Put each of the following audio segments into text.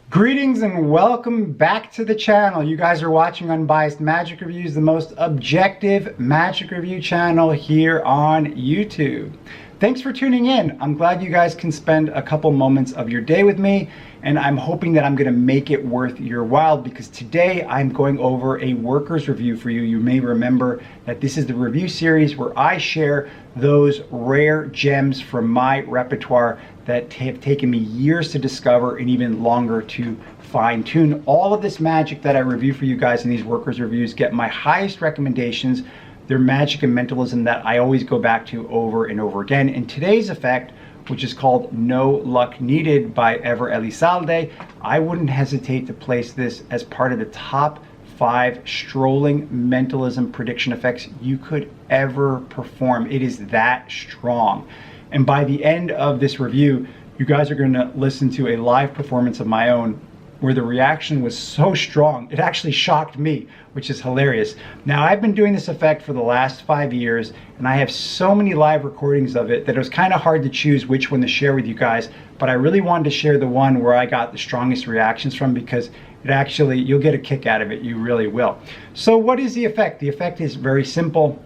Greetings and welcome back to the channel. You guys are watching Unbiased Magic Reviews, the most objective magic review channel here on YouTube. Thanks for tuning in. I'm glad you guys can spend a couple moments of your day with me, and I'm hoping that I'm going to make it worth your while, because today I'm going over a workers review for you. You may remember that this is the review series where I share those rare gems from my repertoire that have taken me years to discover and even longer to fine tune. All of this magic that I review for you guys in these workers reviews get my highest recommendations. They're magic and mentalism that I always go back to over and over again. And today's effect, which is called No Luck Needed by Elizalde, I wouldn't hesitate to place this as part of the top 5 strolling mentalism prediction effects you could ever perform. It is that strong. And by the end of this review, you guys are going to listen to a live performance of my own where the reaction was so strong, it actually shocked me, which is hilarious. Now, I've been doing this effect for the last 5 years, and I have so many live recordings of it that it was kind of hard to choose which one to share with you guys, but I really wanted to share the one where I got the strongest reactions from, because it actually, you'll get a kick out of it, you really will. So what is the effect? The effect is very simple.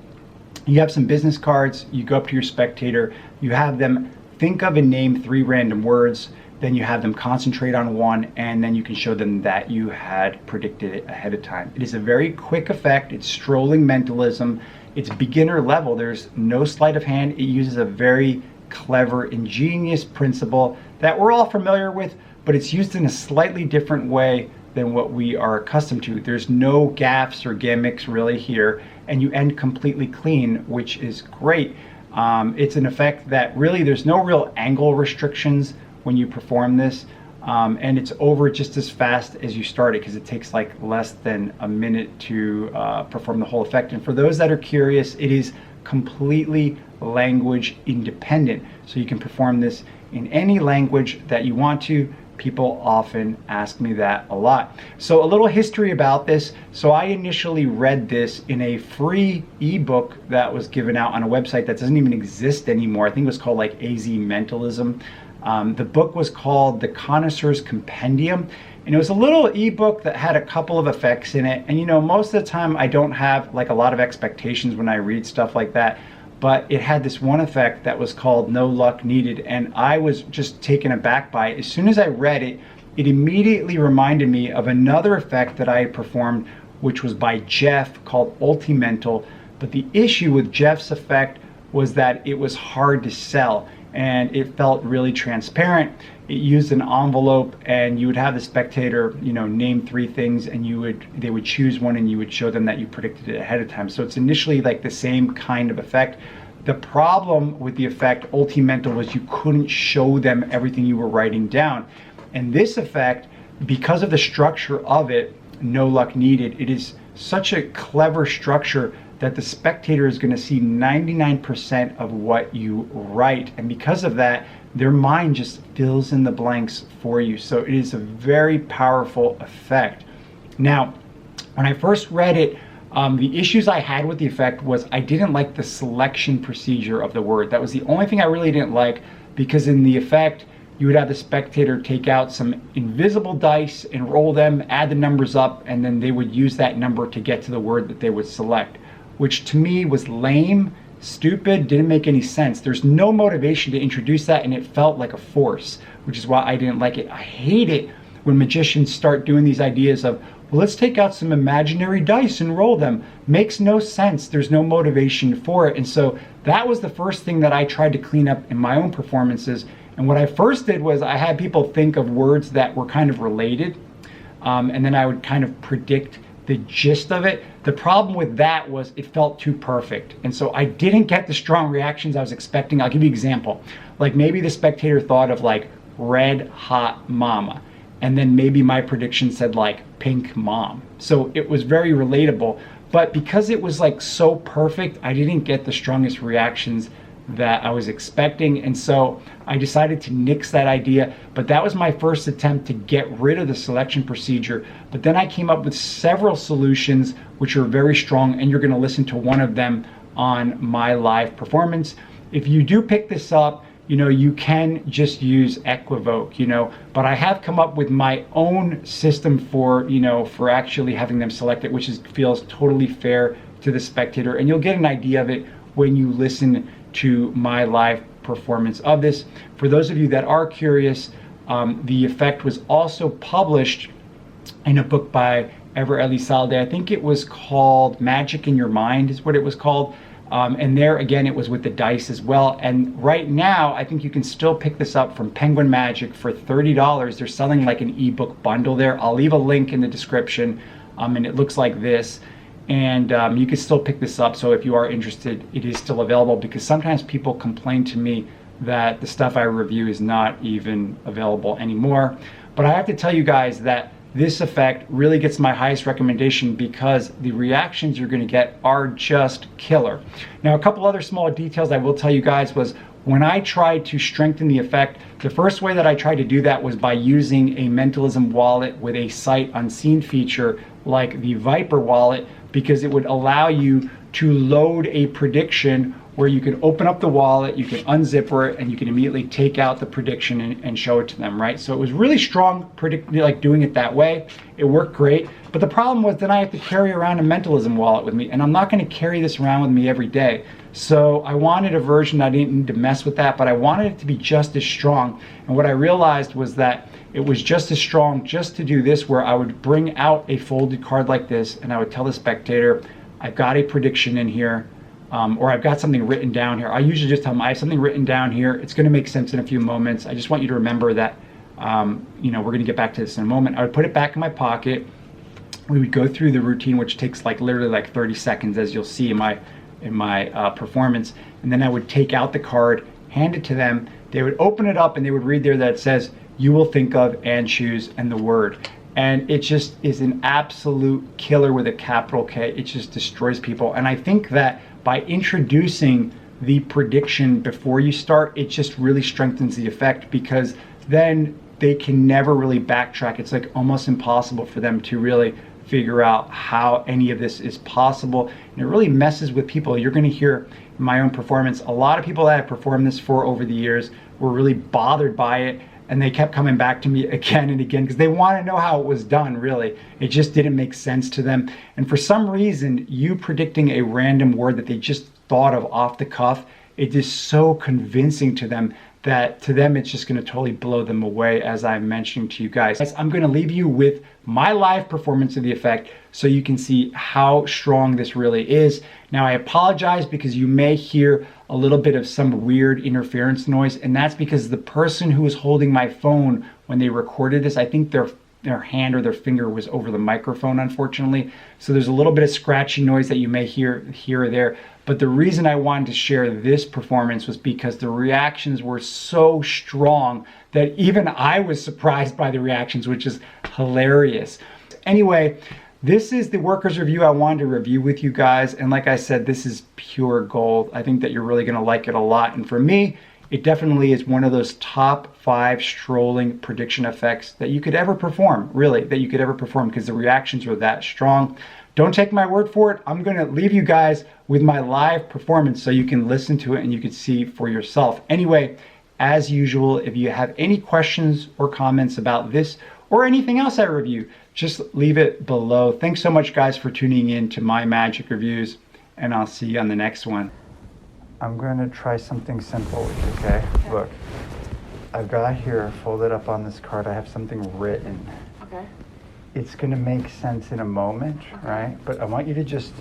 You have some business cards, you go up to your spectator, you have them think of and name 3 random words, then you have them concentrate on one, and then you can show them that you had predicted it ahead of time. It is a very quick effect. It's strolling mentalism. It's beginner level. There's no sleight of hand. It uses a very clever, ingenious principle that we're all familiar with, but it's used in a slightly different way than what we are accustomed to. There's no gaffes or gimmicks really here, and you end completely clean, which is great. It's an effect that really, there's no real angle restrictions when you perform this, and it's over just as fast as you start it, because it takes like less than a minute to perform the whole effect. And for those that are curious, it is completely language independent, so you can perform this in any language that you want to. People often ask me that a lot. So a little history about this. So I initially read this in a free ebook that was given out on a website that doesn't even exist anymore. I think it was called like AZ Mentalism. The book was called The Connoisseur's Compendium, and it was a little ebook that had a couple of effects in it. And you know, most of the time I don't have like a lot of expectations when I read stuff like that, but it had this one effect that was called No Luck Needed, and I was just taken aback by it. As soon as I read it, it immediately reminded me of another effect that I had performed, which was by Jeff, called Ultimental. But the issue with Jeff's effect was that it was hard to sell, and it felt really transparent. It used an envelope, and you would have the spectator, you know, name 3 things, and they would choose one, and you would show them that you predicted it ahead of time. So it's initially like the same kind of effect. The problem with the effect Ultimental was you couldn't show them everything you were writing down. And this effect, because of the structure of it, No Luck Needed, it is such a clever structure that the spectator is going to see 99% of what you write, and because of that, their mind just fills in the blanks for you. So it is a very powerful effect. Now, when I first read it, the issues I had with the effect was I didn't like the selection procedure of the word. That was the only thing I really didn't like, because in the effect, you would have the spectator take out some invisible dice and roll them, add the numbers up, and then they would use that number to get to the word that they would select, which to me was lame, stupid, didn't make any sense. There's no motivation to introduce that, and it felt like a force, which is why I didn't like it. I hate it when magicians start doing these ideas of, well, let's take out some imaginary dice and roll them. Makes no sense. There's no motivation for it. And so that was the first thing that I tried to clean up in my own performances. And what I first did was I had people think of words that were kind of related, and then I would kind of predict the gist of it. The problem with that was it felt too perfect, and so I didn't get the strong reactions I was expecting. I'll give you an example. Like maybe the spectator thought of like red hot mama, and then maybe my prediction said like pink mom. So it was very relatable, but because it was like so perfect, I didn't get the strongest reactions that I was expecting, and so I decided to nix that idea. But that was my first attempt to get rid of the selection procedure. But then I came up with several solutions which are very strong, and you're going to listen to one of them on my live performance. If you do pick this up, you know, you can just use equivoke, you know, but I have come up with my own system for, you know, for actually having them select it, which feels totally fair to the spectator. And you'll get an idea of it when you listen to my live performance of this. For those of you that are curious, the effect was also published in a book by Elizalde. I think it was called Magic in Your Mind is what it was called. And there again, it was with the dice as well. And right now, I think you can still pick this up from Penguin Magic for $30. They're selling like an ebook bundle there. I'll leave a link in the description, and it looks like this. And you can still pick this up. So if you are interested, it is still available, because sometimes people complain to me that the stuff I review is not even available anymore. But I have to tell you guys that this effect really gets my highest recommendation, because the reactions you're going to get are just killer. Now, a couple other small details I will tell you guys was, when I tried to strengthen the effect, the first way that I tried to do that was by using a Mentalism wallet with a sight unseen feature like the Viper wallet, because it would allow you to load a prediction where you can open up the wallet, you can unzipper it, and you can immediately take out the prediction and show it to them, right? So it was really strong, like doing it that way. It worked great. But the problem was then I have to carry around a Mentalism wallet with me, and I'm not going to carry this around with me every day. So I wanted a version I didn't need to mess with that, but I wanted it to be just as strong. And what I realized was that it was just as strong just to do this, where I would bring out a folded card like this, and I would tell the spectator, I've got a prediction in here. Or I've got something written down here. I usually just tell them, I have something written down here. It's going to make sense in a few moments. I just want you to remember that, you know, we're going to get back to this in a moment. I would put it back in my pocket. We would go through the routine, which takes like literally like 30 seconds, as you'll see in my performance. And then I would take out the card, hand it to them. They would open it up, and they would read there that it says, you will think of and choose, and the word. And it just is an absolute killer with a capital K. It just destroys people. And I think that by introducing the prediction before you start, it just really strengthens the effect, because then they can never really backtrack. It's like almost impossible for them to really figure out how any of this is possible. And it really messes with people. You're going to hear in my own performance, a lot of people that I've performed this for over the years were really bothered by it. And they kept coming back to me again and again, because they want to know how it was done, really. It just didn't make sense to them. And for some reason, you predicting a random word that they just thought of off the cuff, it is so convincing to them that to them it's just going to totally blow them away, as I'm mentioning to you guys. I'm going to leave you with my live performance of the effect so you can see how strong this really is. Now, I apologize because you may hear a little bit of some weird interference noise, and that's because the person who was holding my phone when they recorded this, I think their hand or their finger was over the microphone, unfortunately. So there's a little bit of scratchy noise that you may hear here or there. But the reason I wanted to share this performance was because the reactions were so strong that even I was surprised by the reactions, which is hilarious. Anyway, this is the workers review I wanted to review with you guys. And like I said, this is pure gold. I think that you're really going to like it a lot. And for me, it definitely is one of those top 5 strolling prediction effects that you could ever perform, really, that you could ever perform, because the reactions were that strong. Don't take my word for it. I'm going to leave you guys with my live performance so you can listen to it and you can see for yourself. Anyway, as usual, if you have any questions or comments about this or anything else I review, just leave it below. Thanks so much, guys, for tuning in to my magic reviews, and I'll see you on the next one. I'm going to try something simple with you, okay? Look, I've got here, folded up on this card, I have something written. Okay. It's going to make sense in a moment, right? But I want you to just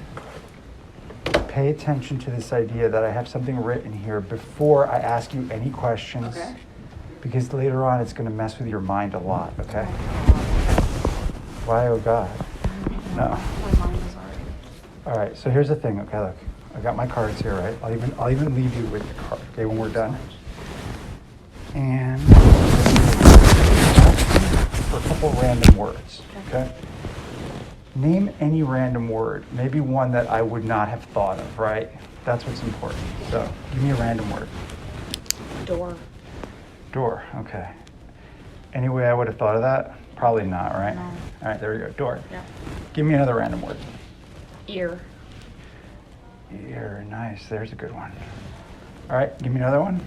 pay attention to this idea that I have something written here before I ask you any questions. Okay. Because later on it's going to mess with your mind a lot, okay? Why, oh God? No. My mind is already. All right, so here's the thing, okay, look. I got my cards here, right? I'll even leave you with the card, okay, when we're done. And for a couple random words, okay? Name any random word, maybe one that I would not have thought of, right? That's what's important. So, give me a random word. Door. Door, okay. Any way I would have thought of that? Probably not, right? No. All right, there we go, door. Yeah. Give me another random word. Ear. Ear, nice, there's a good one. All right, give me another one.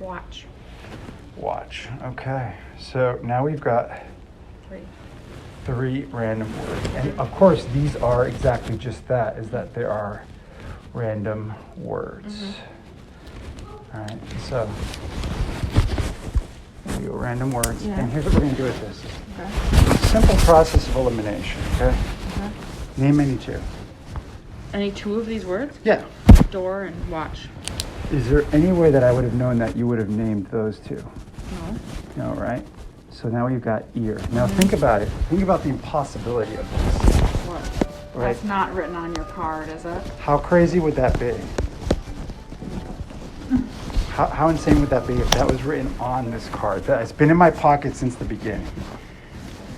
Watch. Watch. Okay. So now we've got 3. 3 random words. And of course, these are exactly just that, is that there are random words. All right, so here we go, random words. Yeah. And here's what we're going to do with this. Okay. Simple process of elimination, okay? Okay. Name any 2. Any 2 of these words? Yeah. Door and watch. Is there any way that I would have known that you would have named those 2? No. No, right? So now we've got ear. Now think about it. Think about the impossibility of this. What? Right? That's not written on your card, is it? How crazy would that be? How insane would that be if that was written on this card? It's been in my pocket since the beginning.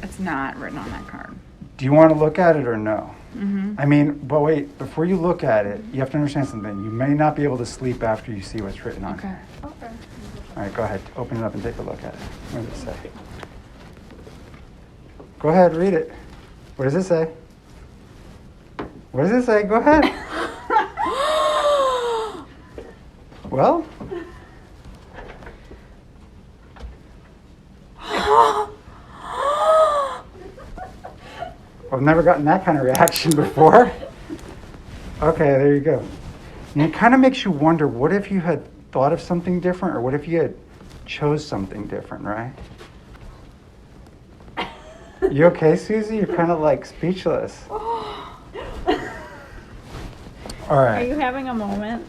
It's not written on that card. Do you want to look at it or no? Mm-hmm. I mean, but wait, before you look at it, you have to understand something. You may not be able to sleep after you see what's written on it. Okay. Okay. All right, go ahead. Open it up and take a look at it. What does it say? Go ahead, read it. What does it say? What does it say? Go ahead. Well? I've never gotten that kind of reaction before. Okay, there you go. And it kind of makes you wonder, what if you had thought of something different, or what if you had chose something different, right? You okay, Susie? You're kind of like speechless. All right. Are you having a moment?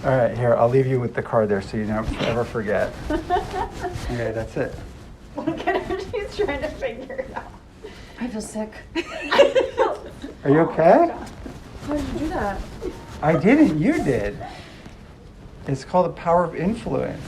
All right, here, I'll leave you with the card there so you don't ever forget. Okay, that's it. Look at her, she's trying to figure it out. I feel sick. Are you okay? How did you do that? I didn't, you did. It's called the power of influence.